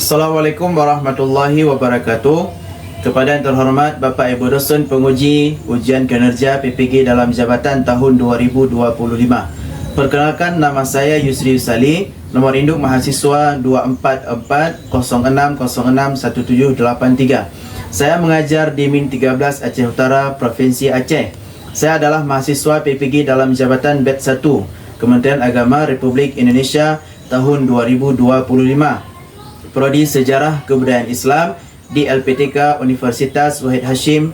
Assalamualaikum warahmatullahi wabarakatuh. Kepada yang terhormat Bapak Ibu Dosen Penguji Ujian Kinerja PPG dalam Jabatan tahun 2025. Perkenalkan, nama saya Yusri Yusali, nomor induk mahasiswa 24406061783. Saya mengajar di MIN 13 Aceh Utara, Provinsi Aceh. Saya adalah mahasiswa PPG dalam Jabatan BET 1, Kementerian Agama Republik Indonesia tahun 2025. Prodi Sejarah Kebudayaan Islam di LPTK Universitas Wahid Hashim.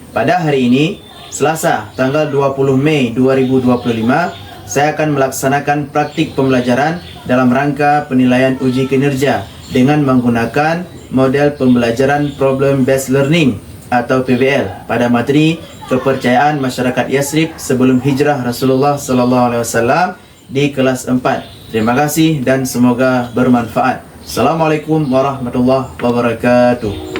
Pada hari ini, Selasa, tanggal 20 Mei 2025, saya akan melaksanakan praktik pembelajaran dalam rangka penilaian uji kinerja dengan menggunakan model pembelajaran Problem Based Learning atau PBL pada materi kepercayaan masyarakat Yasrib sebelum hijrah Rasulullah SAW di kelas 4. Terima kasih dan semoga bermanfaat. Assalamualaikum warahmatullahi wabarakatuh.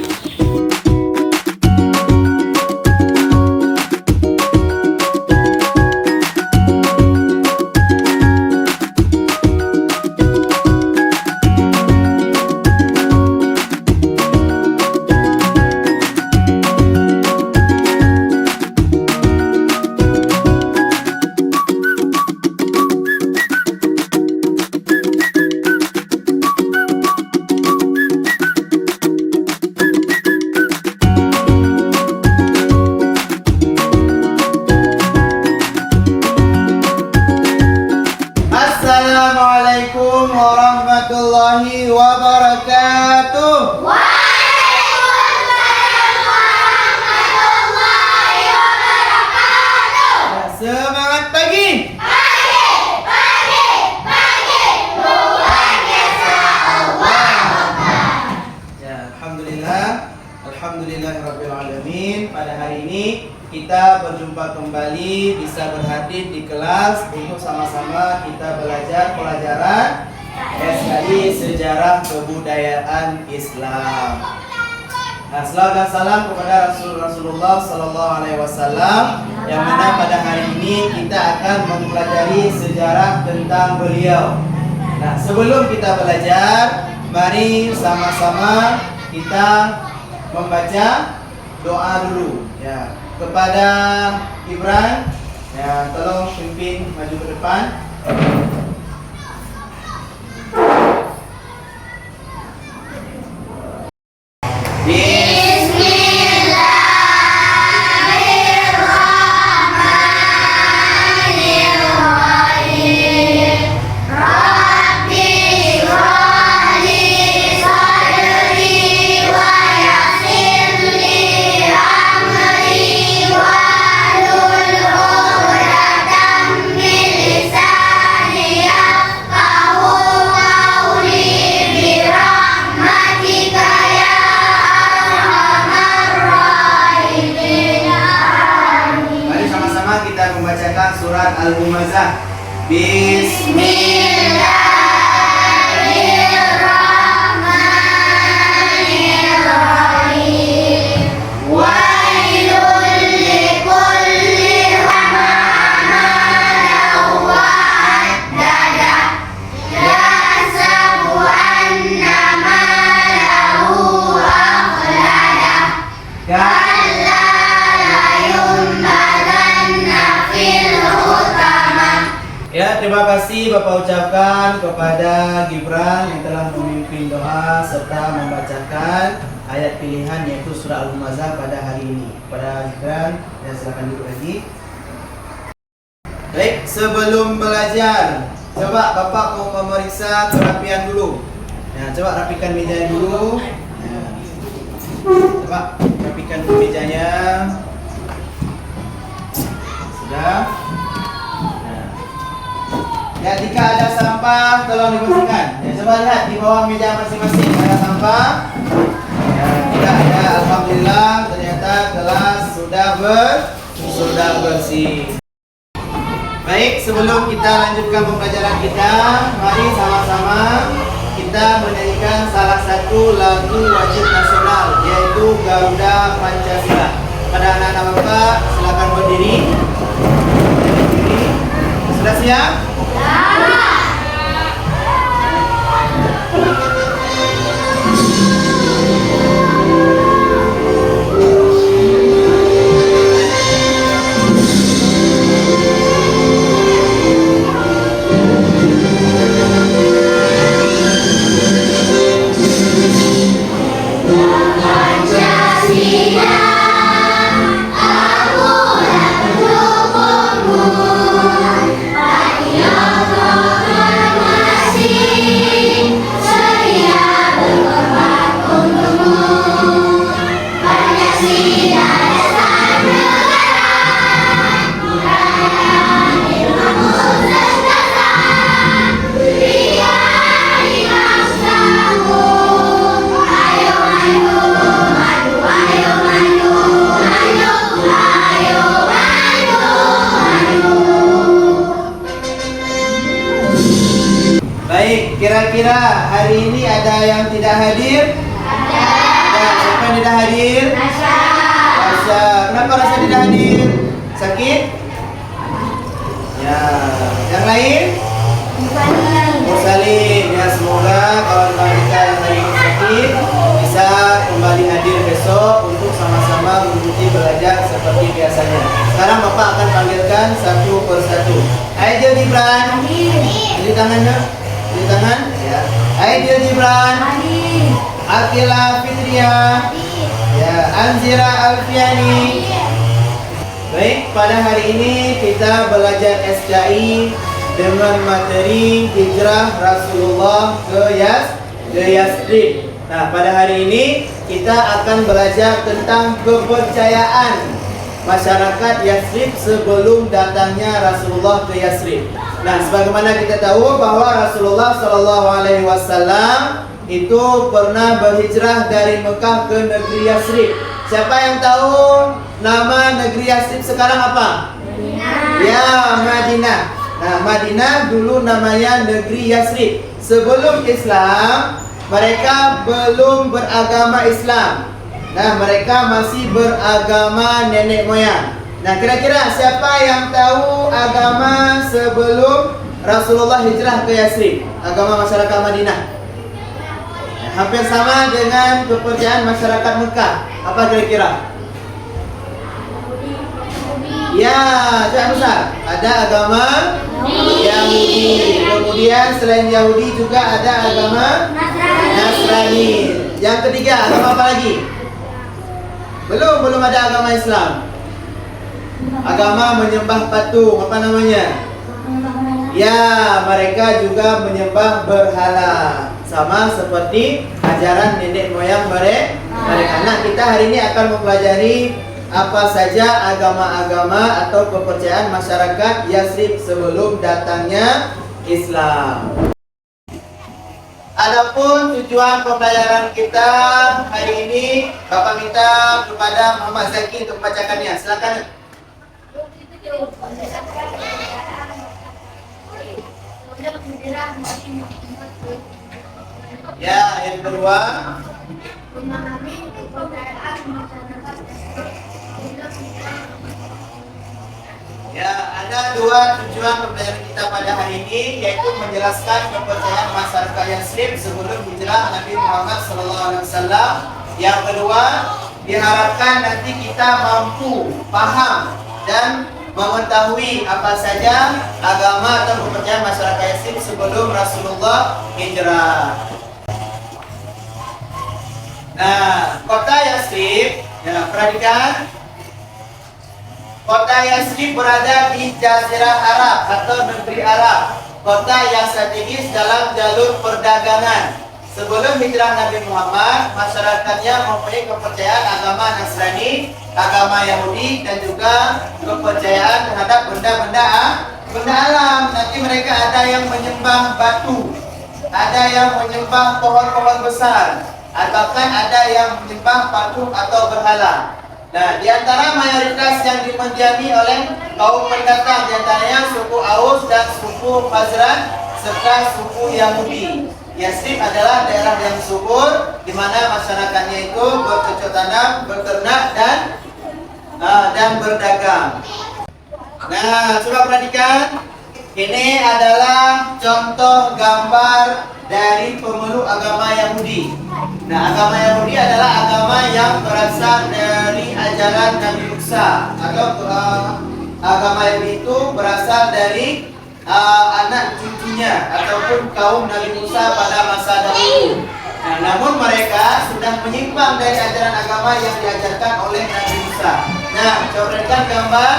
Assalamualaikum warahmatullahi wabarakatuh. Waalaikumsalam warahmatullahi wabarakatuh. Semangat pagi. Pagi. Luar biasa Allah. Ya, Alhamdulillahirabbil alamin. Pada hari ini kita berjumpa kembali, bisa berhadir di kelas untuk sama-sama kita belajar pelajaran SKI Sejarah Kebudayaan Islam. Nah, salawat dan salam kepada Rasulullah Sallallahu Alaihi Wasallam, yang mana pada hari ini kita akan mempelajari sejarah tentang beliau. Nah, sebelum kita belajar, mari sama-sama kita membaca doa dulu. Ya, kepada Gibran, ya, tolong pimpin maju ke depan. Bismillahirrahmanirrahim. Rabbi shrahli sadri wa yassir li amri wahlul 'uqdatam min lisani yafqahu qawli birahmatika ya arhamar rahimin. Amin. Mari sama-sama kita membacakan surat Al-Humazah. Bismillahirrahmanirrahim. Wailul likulli hamamatin wa addadah. Yahsabu anna malahu akhladah. Kalla layunbadanna fil hutamah. Ya, terima kasih Bapak ucapkan kepada Gibran yang telah memimpin doa serta membacakan ayat pilihan yaitu surah Al-Humazah pada hari ini. Pada Gibran, ya, silakan duduk lagi. Baik, sebelum belajar, coba Bapak mau memeriksa kerapian dulu. Ya, coba rapikan mejanya dulu. Ya. Coba rapikan dulu mejanya. Sudah. Ya, jika ada sampah tolong dibersihkan. Ya, coba lihat di bawah meja masing-masing ada sampah. Ya, tidak ada. Alhamdulillah, ternyata kelas sudah bersih. Baik, sebelum kita lanjutkan pembelajaran kita, mari sama-sama kita menyanyikan salah satu lagu wajib nasional, yaitu Garuda Pancasila. Pada anak-anak Bapak, silakan berdiri. Sudah siap? kira-kira hari ini ada yang tidak hadir? Ada. Siapa yang tidak hadir? Rasha. Kenapa Rasha tidak hadir? Sakit? Ya. Yang lain? Musalin. Ya, semoga kawan-kawan kita yang hari ini sakit bisa kembali hadir besok untuk sama-sama mengikuti belajar seperti biasanya. Sekarang Bapak akan panggilkan satu persatu. Aidil Gibran. Jadi tangannya. Jadi tangan. Ya. Aidil Gibran. Akila Fitria. Ya. Anzira Alfiani. Baik, pada hari ini kita belajar SKI dengan materi hijrah Rasulullah ke Yasrib. Nah, pada hari ini kita akan belajar tentang kepercayaan masyarakat Yasrib sebelum datangnya Rasulullah ke Yasrib. Nah, sebagaimana kita tahu bahwa Rasulullah SAW itu pernah berhijrah dari Mekah ke negeri Yasrib. Siapa yang tahu nama negeri Yasrib sekarang apa? Ya, Madinah. Nah, Madinah dulu namanya negeri Yasrib. Sebelum Islam, mereka belum beragama Islam. Nah, mereka masih beragama nenek moyang. Nah, kira-kira siapa yang tahu agama sebelum Rasulullah hijrah ke Yasrib? Agama masyarakat Madinah. Hampir sama dengan kepercayaan masyarakat Mekah. Apa kira-kira? Ya, Cak Musa. Ada agama Yahudi. Kemudian selain Yahudi juga ada agama Nasrani. Yang ketiga, agama apa lagi? Belum ada agama Islam. Agama menyembah patung, apa namanya? Ya, mereka juga menyembah berhala. Sama seperti ajaran nenek moyang mereka. Nah, kita hari ini akan mempelajari apa saja agama-agama atau kepercayaan masyarakat Yasrib sebelum datangnya Islam. Adapun tujuan pembelajaran kita hari ini, Bapak minta kepada Muhammad Zaki untuk membacakannya. Silakan. Ya, yang kedua. Ya, ada dua tujuan pembelajaran kita pada hari ini, yaitu menjelaskan kepercayaan masyarakat Yasrib sebelum hijrah Nabi Muhammad SAW. Yang kedua, diharapkan nanti kita mampu paham dan mengetahui apa saja agama atau kepercayaan masyarakat Yasrib sebelum Rasulullah hijrah. Nah, kota Yasrib, ya, perhatikan. Kota Yasrib berada di Jazirah Arab atau negeri Arab, kota yang strategis dalam jalur perdagangan. Sebelum hijrah Nabi Muhammad, masyarakatnya mempunyai kepercayaan agama Nasrani, agama Yahudi, dan juga kepercayaan terhadap benda-benda alam. Nanti mereka ada yang menyembah batu, ada yang menyembah pohon-pohon besar, bahkan ada yang menyembah patung atau berhala. Nah, di antara mayoritas yang dimendiami oleh kaum pendatang, di antaranya suku Aus dan suku Khazraj serta suku Yahudi. Yasrib adalah daerah yang subur, di mana masyarakatnya itu bercocok tanam, beternak dan berdagang. Nah, coba perhatikan. Ini adalah contoh gambar dari pemeluk agama Yahudi. Nah, agama Yahudi adalah agama yang berasal dari ajaran Nabi Musa, atau agama Yahudi itu berasal dari anak cucunya ataupun kaum Nabi Musa pada masa dahulu. Nah, namun mereka sudah menyimpang dari ajaran agama yang diajarkan oleh Nabi Musa. Nah, coba lihat gambar.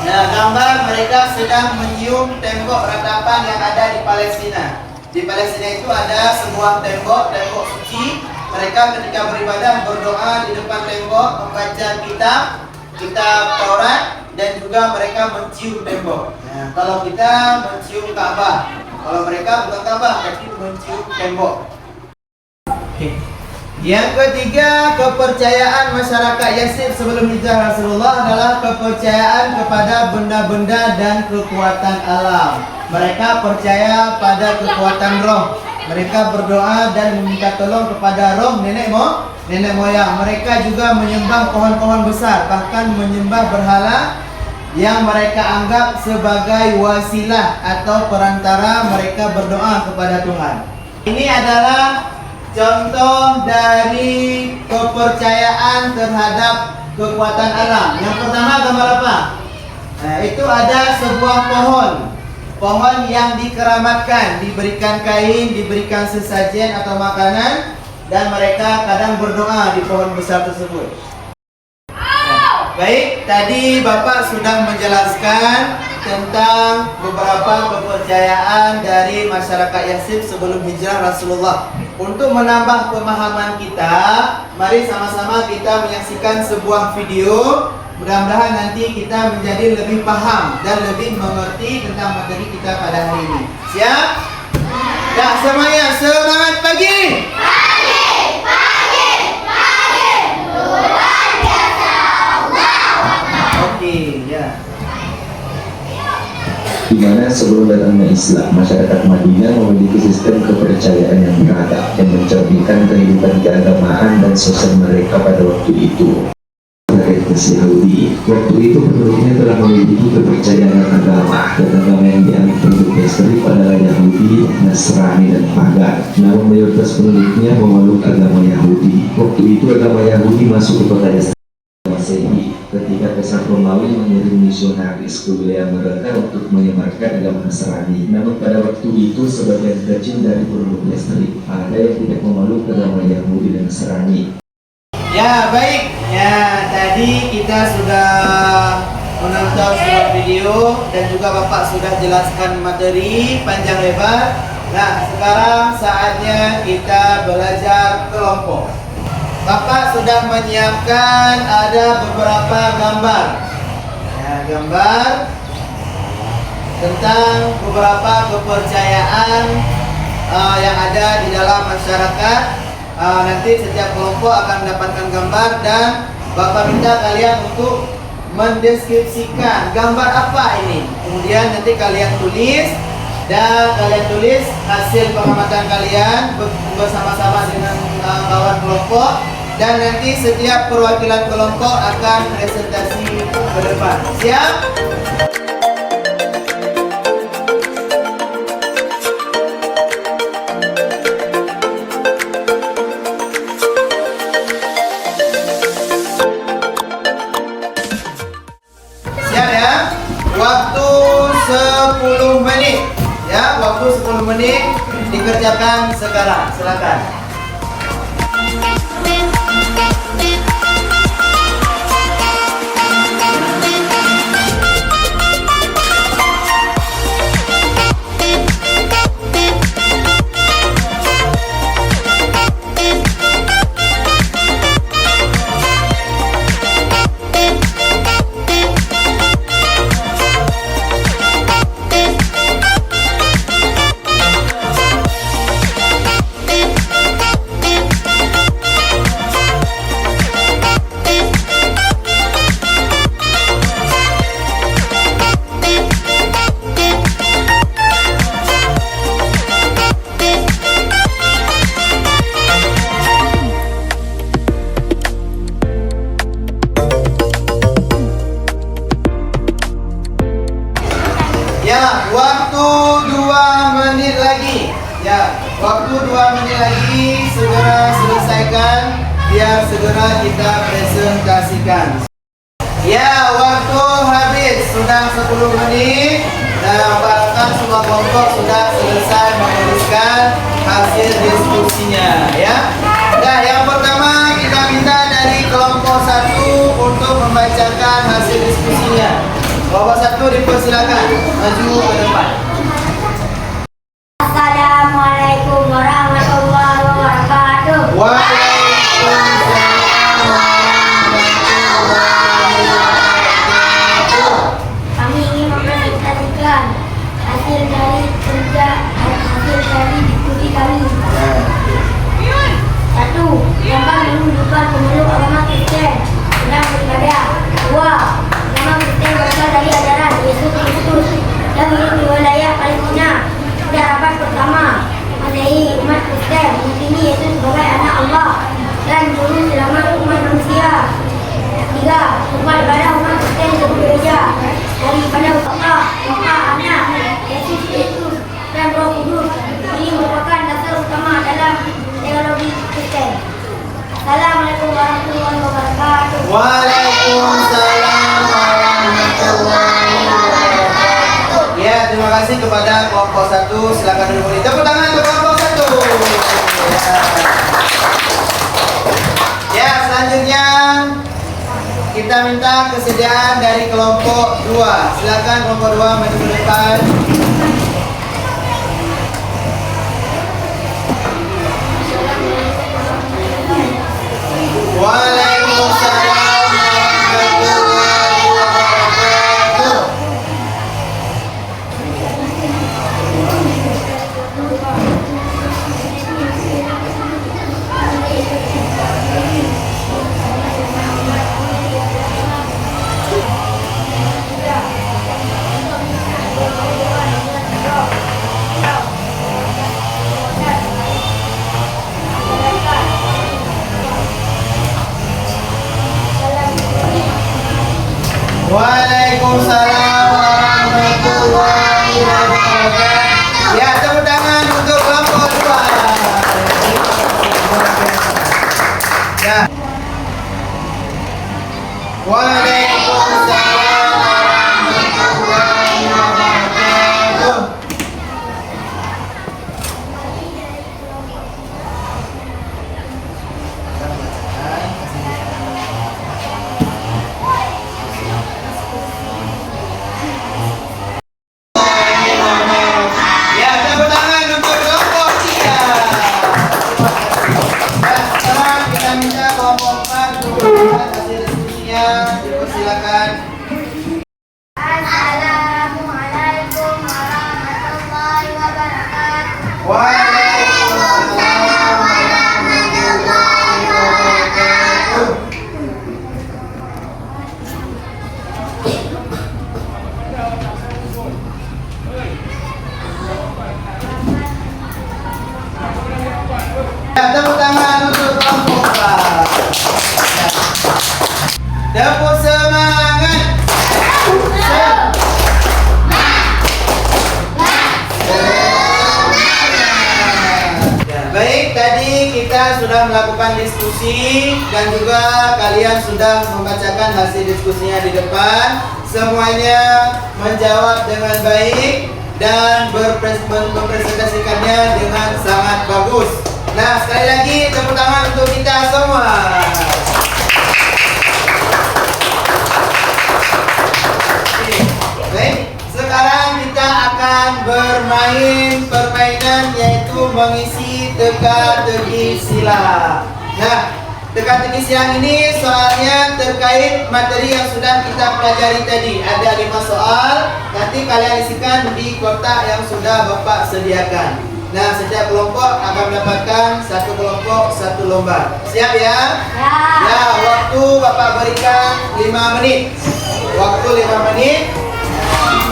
Nah, gambar mereka sedang menyium tembok ratapan yang ada di Palestina. Di Palestina itu ada sebuah tembok suci. Mereka ketika beribadah berdoa di depan tembok, membaca kitab Taurat, dan juga mereka mencium tembok. Nah, kalau kita mencium Ka'bah, kalau mereka bukan Ka'bah, tapi mencium tembok. Yang ketiga, kepercayaan masyarakat Yasrib sebelum hijrah Rasulullah adalah kepercayaan kepada benda-benda dan kekuatan alam. Mereka percaya pada kekuatan roh. mereka berdoa dan meminta tolong kepada roh nenek moyang. Mereka juga menyembah pohon-pohon besar, bahkan menyembah berhala yang mereka anggap sebagai wasilah atau perantara mereka berdoa kepada Tuhan. Ini adalah contoh dari kepercayaan terhadap kekuatan alam. Yang pertama gambar apa? Nah, itu ada sebuah pohon yang dikeramatkan, diberikan kain, diberikan sesajen atau makanan, dan mereka kadang berdoa di pohon besar tersebut. Baik, tadi Bapak sudah menjelaskan tentang beberapa kepercayaan dari masyarakat Yathriba sebelum hijrah Rasulullah. Untuk menambah pemahaman kita, mari sama-sama kita menyaksikan sebuah video. Mudah-mudahan nanti kita menjadi lebih paham dan lebih mengerti tentang materi kita pada hari ini. Siap? Ya, semuanya semangat pagi! Di mana sebelum datangnya Islam, masyarakat Madinah memiliki sistem kepercayaan yang beragam yang mencerminkan kehidupan keagamaan dan sosial mereka pada waktu itu. Etnis Yahudi, waktu itu penduduknya telah memiliki kepercayaan agama, dan agama yang dianut penduduk Yathriba adalah Yahudi, Nasrani, dan Pagan. Namun mayoritas penduduknya memeluk agama Yahudi. Waktu itu agama Yahudi masuk ke kota Yathriba Masehi ketika Kaisar Romawi mengirim misionaris ke wilayah mereka untuk menyebarkan agama Nasrani. Namun pada waktu itu sebagian kecil dari penduduk Yathriba ada yang tidak memeluk agama Yahudi dan Nasrani. Ya, baik. Ya, tadi kita sudah menonton sebuah video dan juga Bapak sudah jelaskan materi panjang lebar. Nah, sekarang saatnya kita belajar kelompok. Bapak sudah menyiapkan ada beberapa gambar. Ya, gambar tentang beberapa kepercayaan yang ada di dalam masyarakat. Nanti setiap kelompok akan mendapatkan gambar dan Bapak minta kalian untuk mendeskripsikan gambar apa ini. Kemudian nanti kalian tulis dan kalian tulis hasil pengamatan kalian bersama-sama dengan kawan kelompok, dan nanti setiap perwakilan kelompok akan presentasi ke depan. Siap? Waktu 10 menit. Ya, waktu 10 menit dikerjakan sekarang. Silakan. Ya, waktu 2 menit lagi. Ya, waktu 2 menit lagi. Segera selesaikan biar segera kita presentasikan. Ya, waktu habis. Sudah 10 menit. Dan bahkan semua kelompok sudah selesai menuliskan hasil diskusinya. Ya. Nah, yang pertama kita minta dari kelompok 1 untuk membacakan hasil diskusinya. Kelompok 1 dipersilakan maju ke depan. Assalamualaikum warahmatullahi wabarakatuh. Waalaikumsalam warahmatullahi wabarakatuh. Kami ingin mempresentasikan hasil dari diskusi kami. 1. Gambar menunjukkan pemeluk agama Kristen sedang beribadah. 2. Agama Kristen berasal dari ajaran Yesus Kristus yang hidup di wilayah kasih kepada kelompok 1. Silakan duduk kembali. Tepuk tangan untuk kelompok 1. Ya, selanjutnya kita minta kesediaan dari kelompok 2. Silakan kelompok 2 maju ke depan. Waalaikumsalam warahmatullahi wabarakatuh. Waalaikumsalam warahmatullahi wabarakatuh. Ya, tepuk tangan untuk kelompok 2. Ya. Waalaikumsalam warahmatullahi wabarakatuh. Ya, tepuk tangan untuk kelompok 3. Ya, sekarang kita minta kelompok 4 untuk melihat hasil diskusinya. Silakan. Assalamualaikum warahmatullahi wabarakatuh. Waalaikumsalam warahmatullahi wabarakatuh. Ya, tepuk tangan untuk kelompok 4. Tepuk semangat. Ya, baik, tadi kita sudah melakukan diskusi dan juga kalian sudah membacakan hasil diskusinya di depan. Semuanya menjawab dengan baik dan mempresentasikannya dengan sangat bagus. Nah, sekali lagi tepuk tangan untuk kita semua. Oke, baik, sekarang kita akan bermain permainan yaitu mengisi teka-teki silang. Nah, teka-teki silang ini soalnya terkait materi yang sudah kita pelajari tadi. Ada 5 soal, nanti kalian isikan di kotak yang sudah Bapak sediakan. Nah, setiap kelompok akan mendapatkan 1 kelompok 1 lomba. Siap ya? Ya, waktu Bapak berikan 5 menit. Waktu 5 menit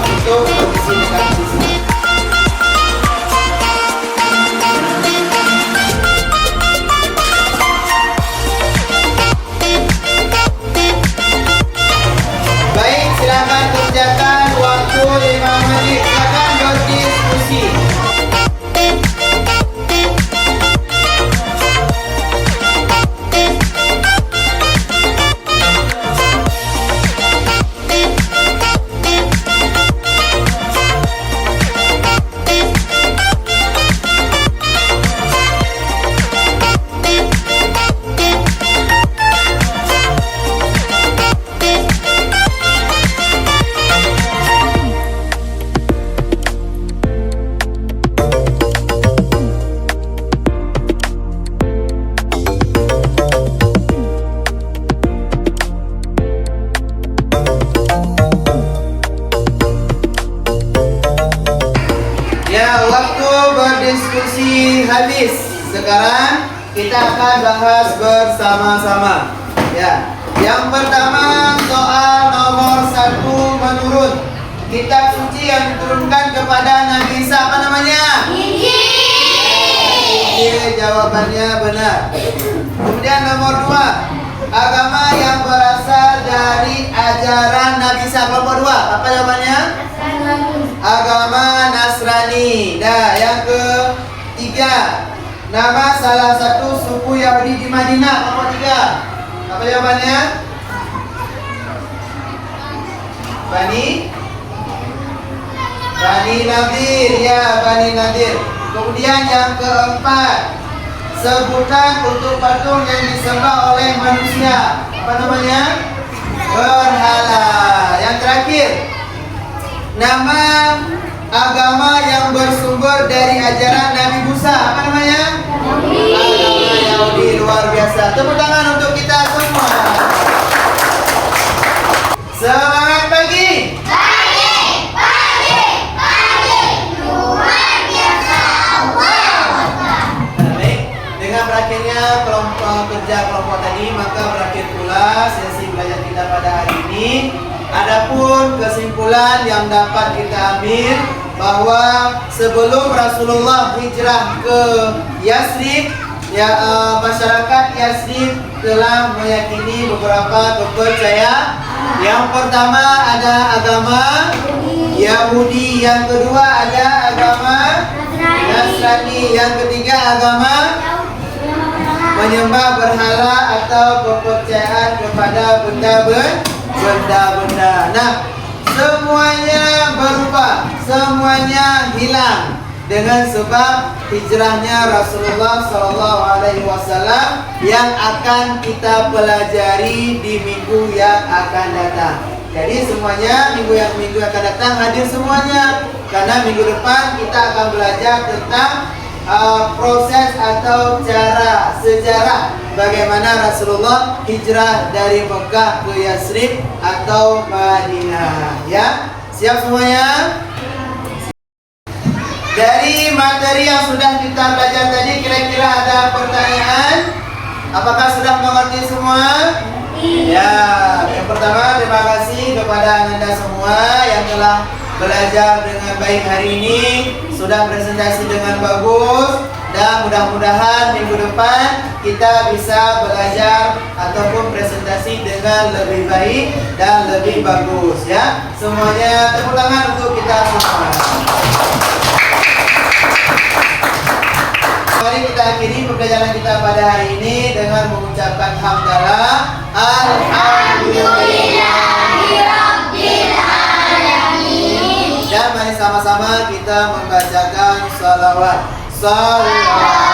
untuk mengisi teka-teki silang. Baik, silakan kerjakan waktu 5 menit. Silakan berdiskusi. Ya, waktu berdiskusi habis. Sekarang kita akan bahas bersama-sama. Ya, yang pertama soal nomor 1 menurut kitab suci yang diturunkan kepada Nabi Isa, apa namanya? Oke, jawabannya benar. Kemudian nomor 2, agama yang berasal dari ajaran Nabi Isa, kelompok 2, apa jawabannya? Agama Nasrani. Nah, yang ketiga, nama salah satu suku Yahudi di Madinah, nomor 3. Apa jawabannya? Bani Bani Nadir, ya Bani Nadir. Kemudian yang keempat, sebutan untuk patung yang disembah oleh manusia. Apa namanya? Berhala. Yang terakhir, nama agama yang bersumber dari ajaran Nabi Musa. Apa namanya? Agama Yahudi. Luar biasa. Tepuk tangan untuk kita semua. Semangat pagi. Dengan berakhirnya kelompok kerja kelompok tadi, maka berakhir pula sesi belajar kita pada hari ini. Adapun kesimpulan yang dapat kita ambil bahwa sebelum Rasulullah hijrah ke Yasrib, masyarakat Yasrib telah meyakini beberapa kepercayaan. Yang pertama ada agama Yahudi, yang kedua ada agama Nasrani, yang ketiga agama menyembah berhala atau kepercayaan kepada benda-benda. Nah, semuanya berubah, semuanya hilang dengan sebab hijrahnya Rasulullah SAW yang akan kita pelajari di minggu yang akan datang. Jadi semuanya minggu yang akan datang hadir semuanya, karena minggu depan kita akan belajar tentang proses atau cara sejarah bagaimana Rasulullah hijrah dari Mekah ke Yasrib atau Madinah. Ya, siap semuanya? Dari materi yang sudah kita belajar tadi, kira-kira ada pertanyaan? Apakah sudah mengerti semua? Ya, yang pertama terima kasih kepada Anda semua yang telah belajar dengan baik hari ini, sudah presentasi dengan bagus, dan mudah-mudahan minggu depan kita bisa belajar ataupun presentasi dengan lebih baik dan lebih bagus ya. Semuanya tepuk tangan untuk kita semua. Mari kita akhiri pembelajaran kita pada hari ini dengan mengucapkan hamdalah. Dan mari sama-sama kita membacakan salawat. Salawat.